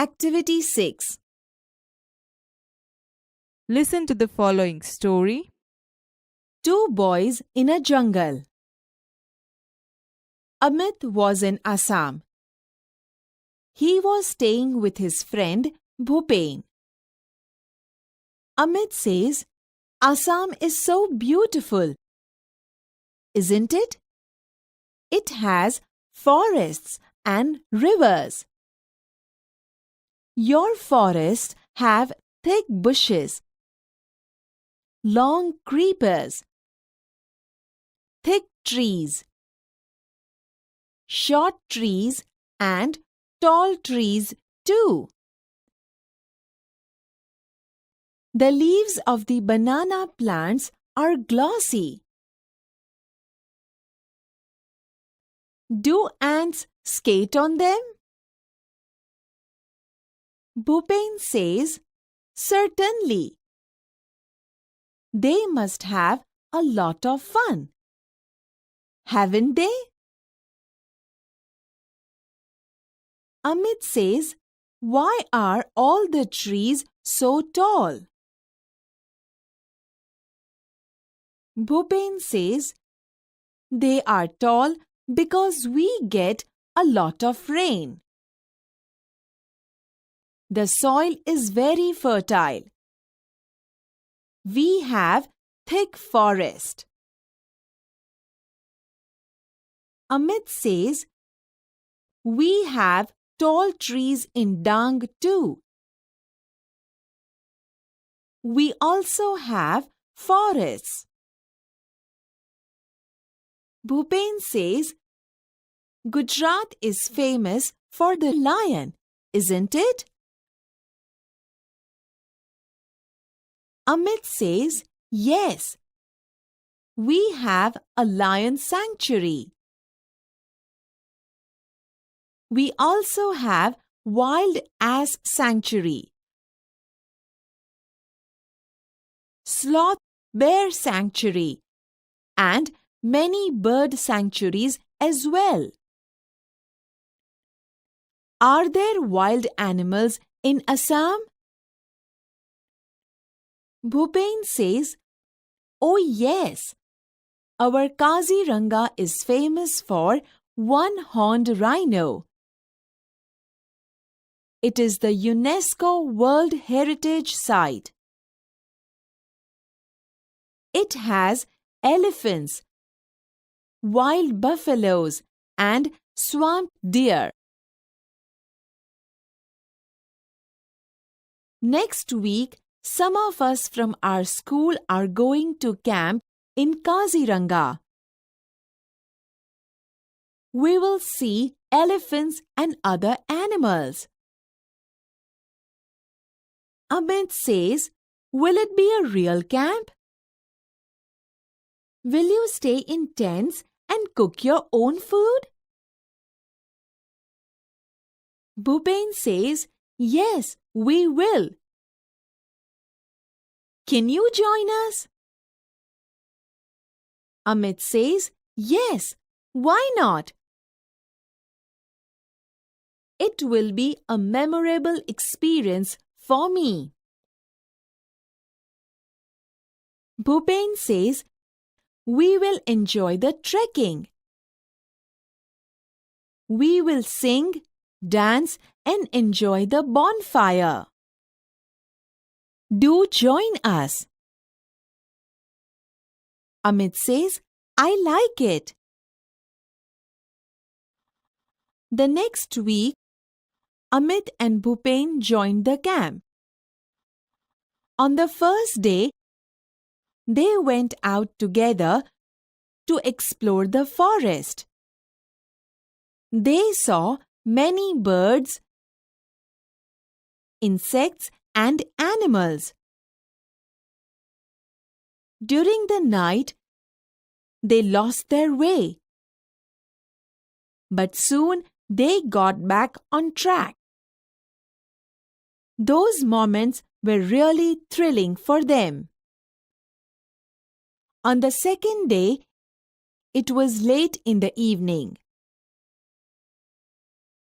Activity 6. Listen to the following story. Two boys in a jungle. Amit was in Assam. He was staying with his friend Bhupen. Amit says, Assam is so beautiful. Isn't it? It has forests and rivers. Your forests have thick bushes, long creepers, thick trees, short trees and tall trees too. The leaves of the banana plants are glossy. Do ants skate on them? Bhupen says, certainly. They must have a lot of fun. Haven't they? Amit says, why are all the trees so tall? Bhupen says, they are tall because we get a lot of rain. The soil is very fertile. We have thick forest. Amit says, we have tall trees in Dang too. We also have forests. Bhupen says, Gujarat is famous for the lion, isn't it? Amit says, yes. We have a lion sanctuary. We also have wild ass sanctuary, sloth bear sanctuary, and many bird sanctuaries as well. Are there wild animals in Assam? Bhupen says, oh yes, our Kaziranga is famous for one-horned rhino. It is the UNESCO World Heritage Site. It has elephants, wild buffaloes, and swamp deer. Next week, some of us from our school are going to camp in Kaziranga. We will see elephants and other animals. Amit says, will it be a real camp? Will you stay in tents and cook your own food? Bhupen says, yes, we will. Can you join us? Amit says, yes, why not? It will be a memorable experience for me. Bhupen says, we will enjoy the trekking. We will sing, dance, and enjoy the bonfire. Do join us. Amit says, I like it. The next week, Amit and Bhupen joined the camp. On the first day, they went out together to explore the forest. They saw many birds, insects, and animals. During the night, they lost their way. But soon they got back on track. Those moments were really thrilling for them. On the second day, it was late in the evening.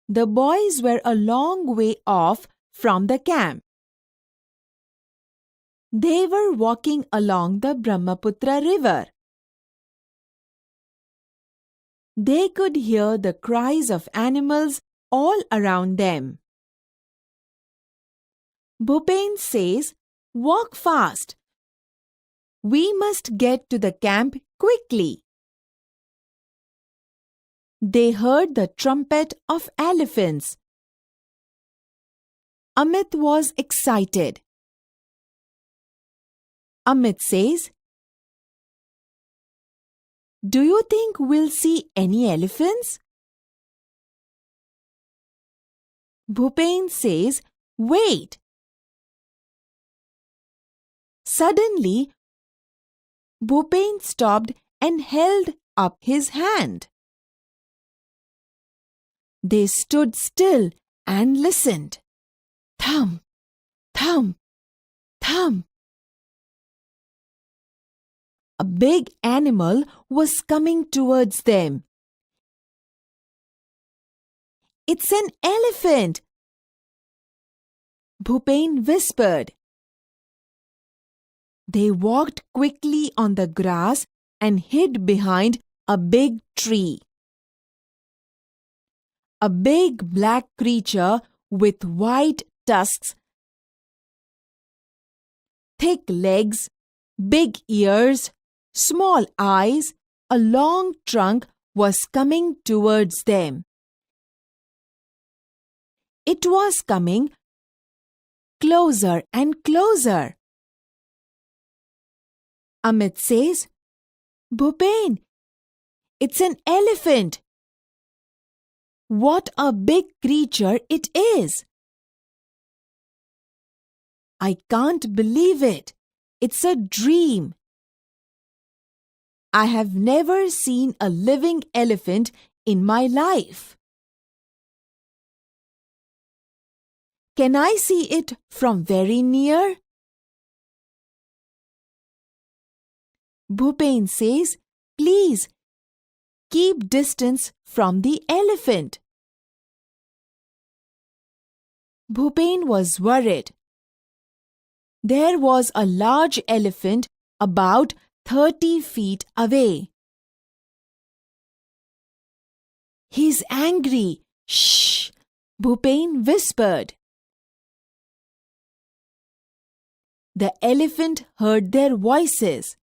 the boys were a long way off from the camp. They were walking along the Brahmaputra river. They could hear the cries of animals all around them. Bhupen says, "Walk fast. We must get to the camp quickly." They heard the trumpet of elephants. Amit was excited. Amit says, "Do you think we'll see any elephants?" Bhupen says, "Wait." Suddenly, Bhupen stopped and held up his hand. They stood still and listened. Thump, thump, thump. A big animal was coming towards them. "It's an elephant," Bhupen whispered. They walked quickly on the grass and hid behind a big tree. A big black creature with white tusks, thick legs, big ears, small eyes, a long trunk was coming towards them. It was coming closer and closer. Amit says, "Bhupen, it's an elephant." What a big creature it is! I can't believe it. It's a dream. I have never seen a living elephant in my life. Can I see it from very near? Bhupen says, "Please, keep distance from the elephant." Bhupen was worried. There was a large elephant about 30 feet away. "He's angry." "Shh," Bhupen whispered. The elephant heard their voices.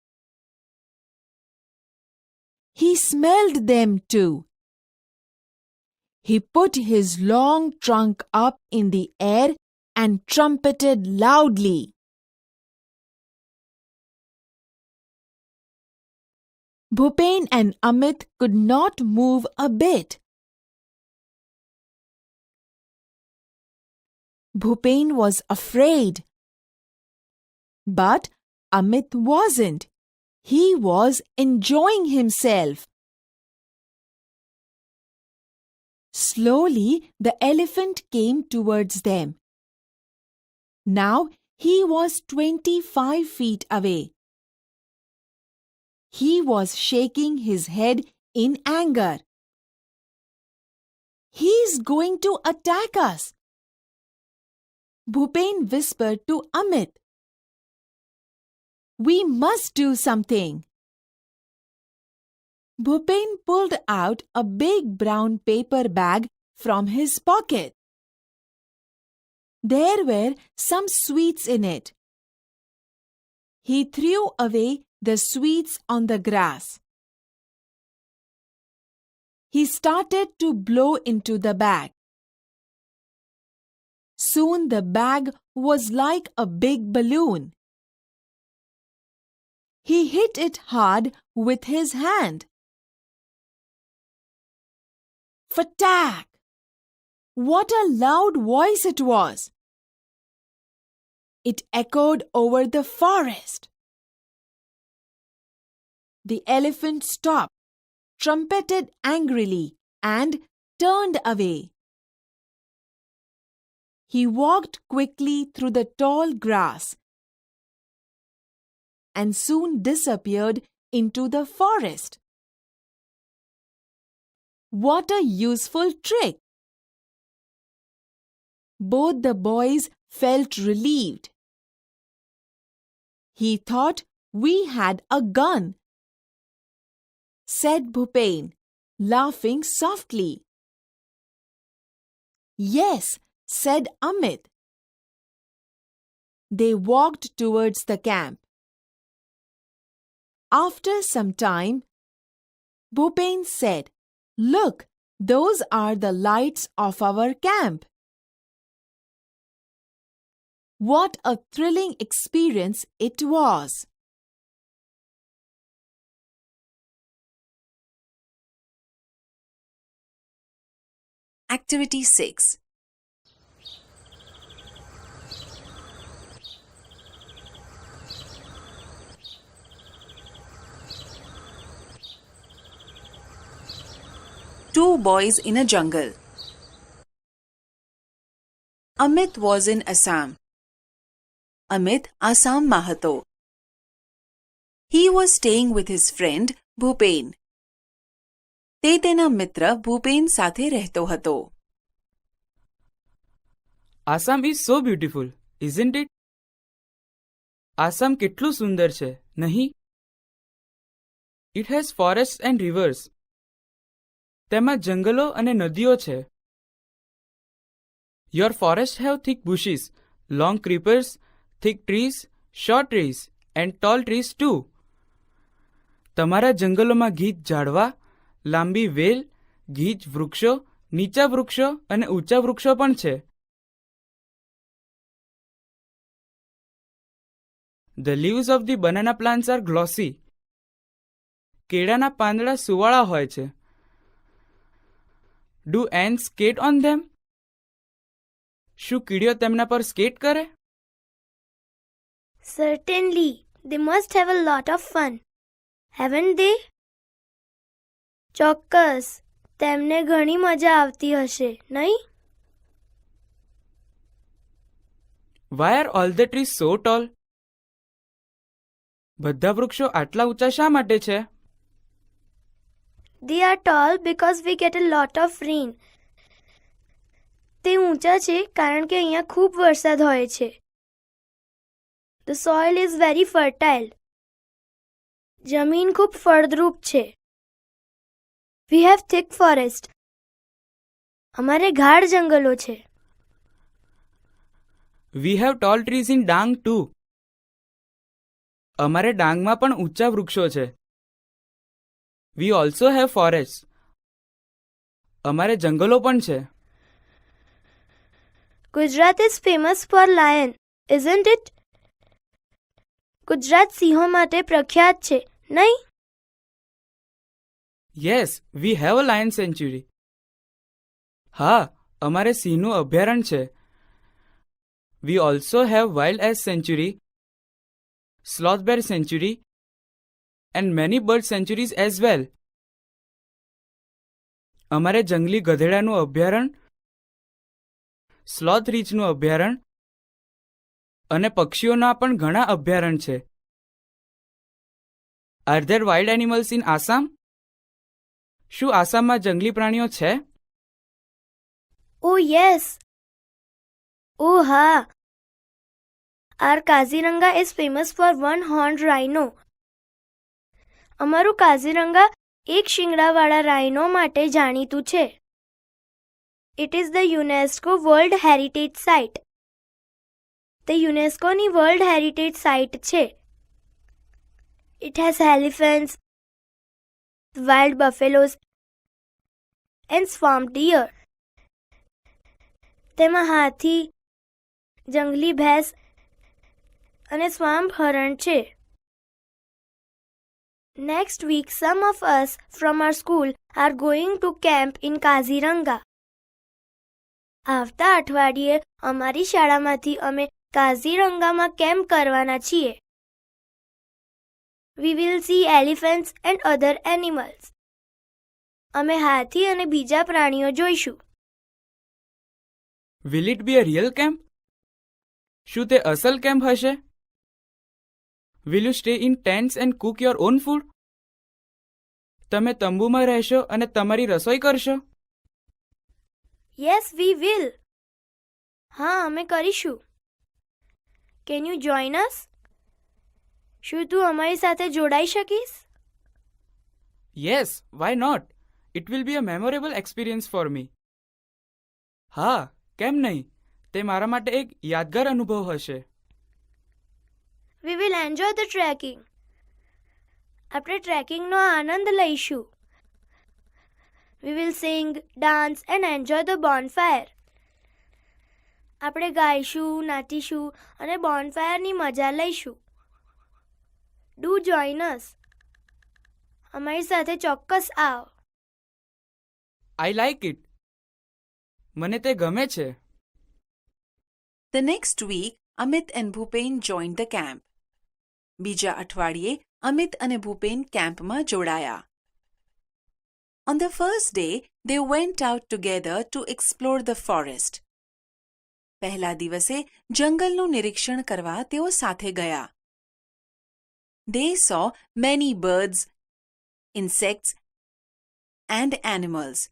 He smelled them too. He put his long trunk up in the air and trumpeted loudly. Bhupen and Amit could not move a bit. Bhupen was afraid. But Amit wasn't. He was enjoying himself. Slowly, the elephant came towards them. Now he was 25 feet away. He was shaking his head in anger. "He's going to attack us," Bhupen whispered to Amit. "We must do something." Bhupen pulled out a big brown paper bag from his pocket. There were some sweets in it. He threw away the sweets on the grass. He started to blow into the bag. Soon the bag was like a big balloon. He hit it hard with his hand. Phatak! What a loud voice it was! It echoed over the forest. The elephant stopped, trumpeted angrily, and turned away. He walked quickly through the tall grass and soon disappeared into the forest. What a useful trick! both the boys felt relieved. He thought we had a gun, said Bhupen, laughing softly. Yes, said Amit. They walked towards the camp. After some time, Bhupen said, "Look, those are the lights of our camp." What a thrilling experience it was! Activity 6. Two boys in a jungle. Amit was in Assam. Amit આસામમાં હતો. He was staying with his friend Bhupen. તે તેના મિત્ર ભૂપેન સાથે રહેતો હતો. Assam is so beautiful, isn't it? Assam કેટલું સુંદર છે, નહીં? It has forest and rivers. તેમાં જંગલો અને નદીઓ છે. Your forest have thick bushes, long creepers, thick trees, short trees and tall trees too. તમારા જંગલોમાં ગીચ ઝાડવા, લાંબી વેલ, ગીચ વૃક્ષો, નીચા વૃક્ષો અને ઊંચા વૃક્ષો પણ છે. The leaves of the banana plants are glossy. કેળાના પાંદડા સુવાળા હોય છે. Do ants skate on them? શું કીડીઓ તેમના પર સ્કેટ કરે? Certainly, they must have a lot of fun, haven't they? ચોક્કસ, તેમને ઘણી મજા આવતી હશે, નહીં? Why are all the trees so tall? બધા વૃક્ષો આટલા ઊંચા શા માટે છે? They are tall because we get a lot of rain. તે ઊંચા છે કારણ કે અહીંયા ખૂબ વરસાદ હોય છે. The soil is very fertile. જમીન ખૂબ ફળદ્રુપ છે. We have thick forest. અમારે ગાઢ જંગલો છે. We have tall trees in Dang too. અમારે ડાંગમાં પણ ઊંચા વૃક્ષો છે. We also have forests. અમારે જંગલો પણ છે. Gujarat is famous for lion, isn't it? Gujarat સિંહો માટે પ્રખ્યાત છે, નહીં? Yes, we have a lion sanctuary. હા, અમારે સિંહનું અભયારણ્ય છે. We also have wild ass sanctuary, sloth bear sanctuary and many bird sanctuaries as well. અમારે જંગલી ગધેડાનું અભયારણ્ય, સ્લોથ રીછનું અભયારણ્ય અને પક્ષીઓના પણ ઘણા અભયારણ્ય છે. Are there wild animals in Assam? શું આસામમાં જંગલી પ્રાણીઓ છે? Oh yes. Oh હા. Our Kaziranga is famous for one-horned rhino. અમારું કાઝીરંગા એક શિંગડાવાળા રાઇનો માટે જાણીતું છે. It is the UNESCO World Heritage Site. તે યુનેસ્કોની વર્લ્ડ હેરિટેજ સાઇટ છે. It has elephants, wild buffaloes and swamp deer. તેમાં હાથી, જંગલી ભેંસ અને સ્વામ્પ હરણ છે. Next week, some of us from our school are going to camp in Kaziranga. આવતા અઠવાડિયે અમારી શાળામાંથી અમે કાઝીરંગામાં કેમ્પ કરવાના છીએ. We will see elephants and other animals. અમે હાથી અને બીજા પ્રાણીઓ જોઈશું. Will it be a real camp? શું તે અસલ કેમ્પ હશે? Will you stay in tents and cook your own food? તમે તંબુમાં રહેશો અને તમારી રસોઈ કરશો? Yes, we will. હા, અમે કરીશું. Can you join us? શું તું અમારી સાથે જોડાઈ શકીશ? Yes, why not? It will be a memorable experience for me. હા, કેમ નહીં? તે મારા માટે એક યાદગાર અનુભવ હશે. We will enjoy the trekking. આપણે ટ્રેકિંગનો આનંદ લઈશું. We will sing, dance and enjoy the bonfire. આપણે ગાઈશું, નાચીશું અને બોનફાયરની મજા લઈશું. Do join us. અમારી સાથે ચોક્કસ આવ. I like it. મને તે ગમે છે. The next week, Amit and Bhupen joined the camp. બીજા અઠવાડિયે અમિત અને ભૂપેન કેમ્પમાં જોડાયા. On the first day, they went out together to explore the forest. પહેલા દિવસે જંગલનું નિરીક્ષણ કરવા તેઓ સાથે ગયા. They saw many birds, insects and animals.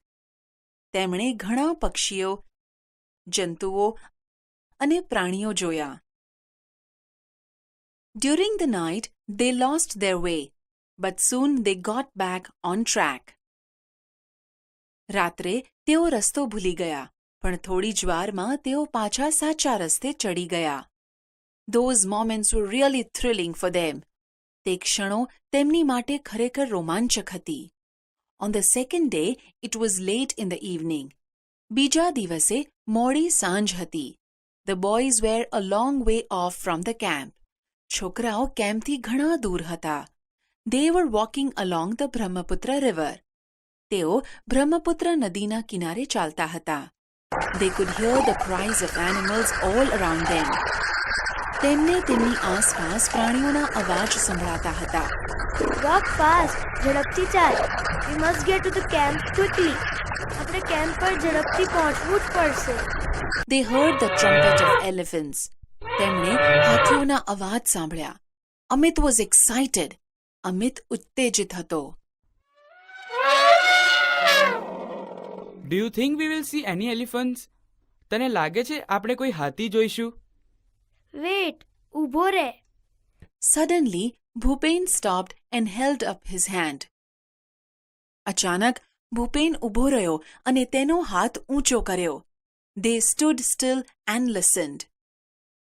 તેમણે ઘણા પક્ષીઓ, જંતુઓ અને પ્રાણીઓ જોયા. During the night, they lost their way, but soon they got back on track. રાત્રે તેઓ રસ્તો ભૂલી ગયા, પણ થોડી જ વારમાં તેઓ પાછા સાચા રસ્તે ચડી ગયા. Those moments were really thrilling for them. તે ક્ષણો તેમની માટે ખરેખર રોમાંચક હતી. On the second day, it was late in the evening. બીજા દિવસે મોડી સાંજ હતી. The boys were a long way off from the camp. છોકરાઓ કેમ્પથી ઘણા દૂર હતા. They were walking along the Brahmaputra river. તેઓ બ્રહ્મપુત્ર નદીના કિનારે ચાલતા હતા. They could hear the cries of animals all around them. તેમને તેમની આસપાસ પ્રાણીઓના અવાજ સંભળાતા હતા. Walk fast. ઝડપથી ચાલ. We must get to the camp quickly. આપણે કેમ્પ પર ઝડપથી પહોંચવું જ પડશે. They heard the trumpet of elephants. તેમણે હાથીઓના અવાજ સાંભળ્યા. Amit was excited. અમિત ઉત્તેજિત હતો. Do you think we will see any elephants? તને લાગે છે આપણે કોઈ હાથી જોઈશું? વેટ, ઊભો રહે. Suddenly, Bhupen stopped and held up his hand. અચાનક ભૂપેન ઊભો રહ્યો અને તેનો હાથ ઊંચો કર્યો. They stood still and listened.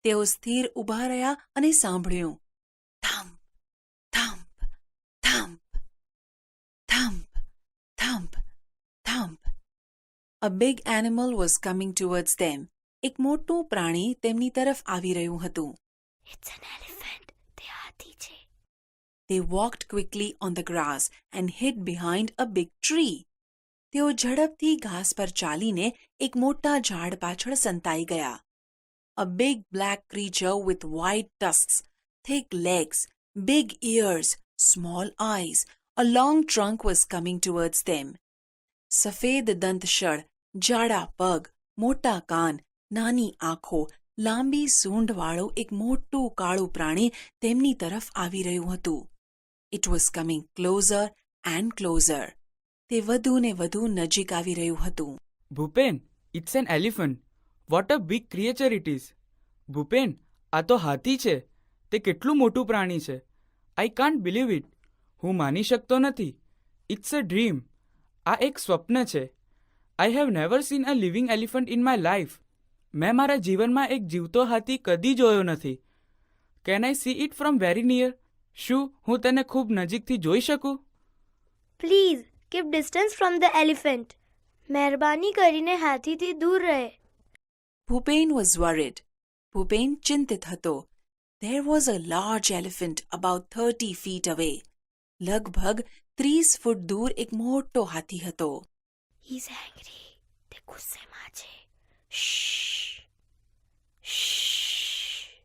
તેઓ સ્થિર ઊભા રહ્યા અને સાંભળ્યું. થમ્પ, થમ્પ, થમ્પ, થમ્પ, થમ્પ, થમ્પ. A big animal was coming towards them. એક મોટું પ્રાણી તેમની તરફ આવી રહ્યું હતું. It's an elephant. તે હાથી છે. They walked quickly on the grass and hid behind a big tree. તેઓ ઝડપથી ઘાસ પર ચાલીને એક મોટા ઝાડ પાછળ સંતાઈ ગયા. A big black creature with white tusks, thick legs, big ears, small eyes, a long trunk was coming towards them. સફેદ દંતશળ, જાડા પગ, મોટા કાન, નાની આંખો, લાંબી સૂંઢવાળું એક મોટું કાળું પ્રાણી તેમની તરફ આવી રહ્યું હતું. It was coming closer and closer. તે વધુ ને વધુ નજીક આવી રહ્યું હતું. Bhupen, it's an elephant. What a big creature it is. Bhupen, આ તો હાથી છે. તે કેટલું મોટું પ્રાણી છે. I can't believe it. હું માની શકતો નથી. It's a dream. આ એક સ્વપ્ન છે. I have never seen a living elephant in my life. મેં મારા જીવનમાં એક જીવતો હાથી કદી જોયો નથી. Can I see it from very near? શું હું તેને ખૂબ નજીકથી જોઈ શકું? Please keep distance from the elephant. મહેરબાની કરીને હાથીથી દૂર રહે. Bhupen was worried. ભૂપેન ચિંતિત હતો. There was a large elephant about 30 feet away. લગભગ 30 ફૂટ દૂર એક મોટો હાથી હતો. He is angry. તે ગુસ્સેમાં છે. Shh. Shh.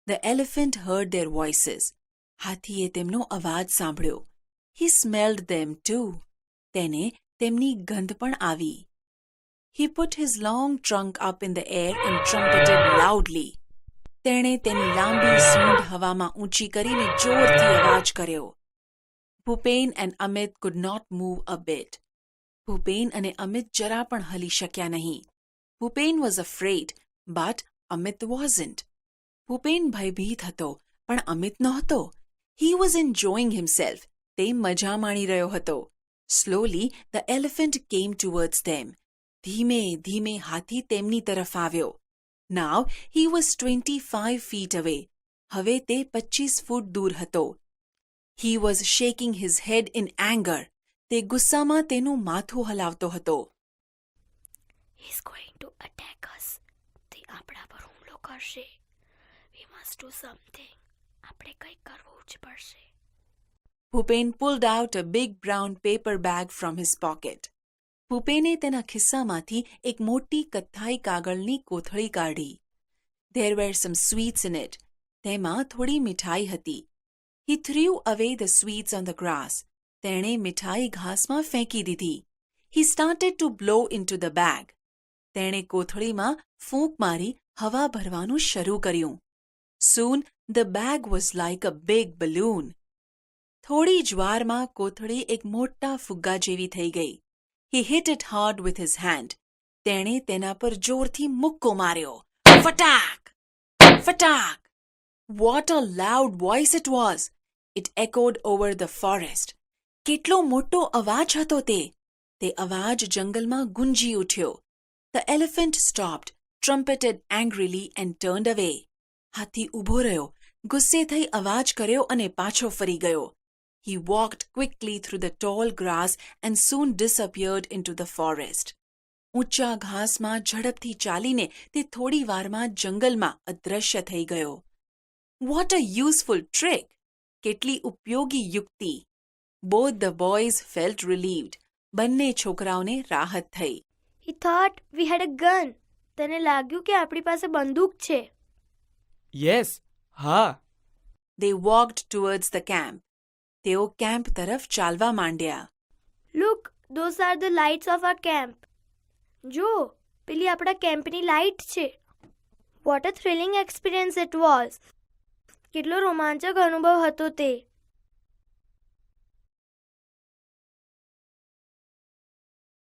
The elephant heard their voices. હાથીએ તેમનો અવાજ સાંભળ્યો. He smelled them too. તેને તેમની ગંધ પણ આવી. He put his long trunk up in the air and trumpeted loudly. તેણે તેની લાંબી સૂંઢ હવામાં ઊંચી કરીને જોરથી અવાજ કર્યો. Bhupen and Amit could not move a bit. Bhupen અને અમિત જરા પણ હલી શક્યા નહીં. Bhupen was afraid, But Amit wasn't. Bhupen ભયભીત હતો, પણ અમિત નહોતો. He was enjoying himself. તે મજા માણી રહ્યો હતો. Slowly, the elephant came towards them. ધીમે ધીમે હાથી તેમની તરફ આવ્યો. Now, he was 25 feet away. હવે તે 25 ફૂટ દૂર હતો. He was shaking his head in anger. તે ગુસ્સામાં તેનું માથું હલાવતો હતો. He's going to attack us. તે આપણા પર હુમલો કરશે. We must do something. આપણે કંઈક કરવું જ પડશે. Bhupen pulled out a big brown paper bag from his pocket. ભૂપેને તેના ખિસ્સામાંથી એક મોટી કથ્થાઈ કાગળની કોથળી કાઢી. There were some sweets in it. તેમાં થોડી મીઠાઈ હતી. He threw away the sweets on the grass. તેણે મીઠાઈ ઘાસમાં ફેંકી દીધી. He started to blow into the bag. તેણે કોથળીમાં ફૂંક મારી હવા ભરવાનું શરૂ કર્યું. Soon the bag was like a big balloon. થોડી જ વારમાં કોથળી એક મોટા ફુગ્ગા જેવી થઈ ગઈ. He hit it hard with his hand. તેણે તેના પર જોરથી મુક્કો માર્યો. Fatak! Fatak! What a loud voice it was! It echoed over the forest. કેટલો મોટો અવાજ હતો તે! તે અવાજ જંગલમાં ગુંજી ઉઠ્યો. The elephant stopped, trumpeted angrily and turned away. હાથી ઊભો રહ્યો, ગુસ્સે થઈ અવાજ કર્યો અને પાછો ફરી ગયો. He walked quickly through the tall grass and soon disappeared into the forest. ઊંચા ઘાસમાં ઝડપથી ચાલીને તે થોડી વારમાં જંગલમાં અદૃશ્ય થઈ ગયો. What a useful trick! કેટલી ઉપયોગી યુક્તિ! Both the boys felt relieved. બંને છોકરાઓને રાહત થઈ. He thought we had a gun. તેને લાગ્યું કે આપણી પાસે બંદૂક છે. યસ, હા. They walked towards the camp. તેઓ કેમ્પ તરફ ચાલવા માંડ્યા. Look, those are the lights of our camp. જો, પેલી આપણા કેમ્પની લાઇટ છે. What a thrilling experience it was. કેટલો રોમાંચક અનુભવ હતો તે.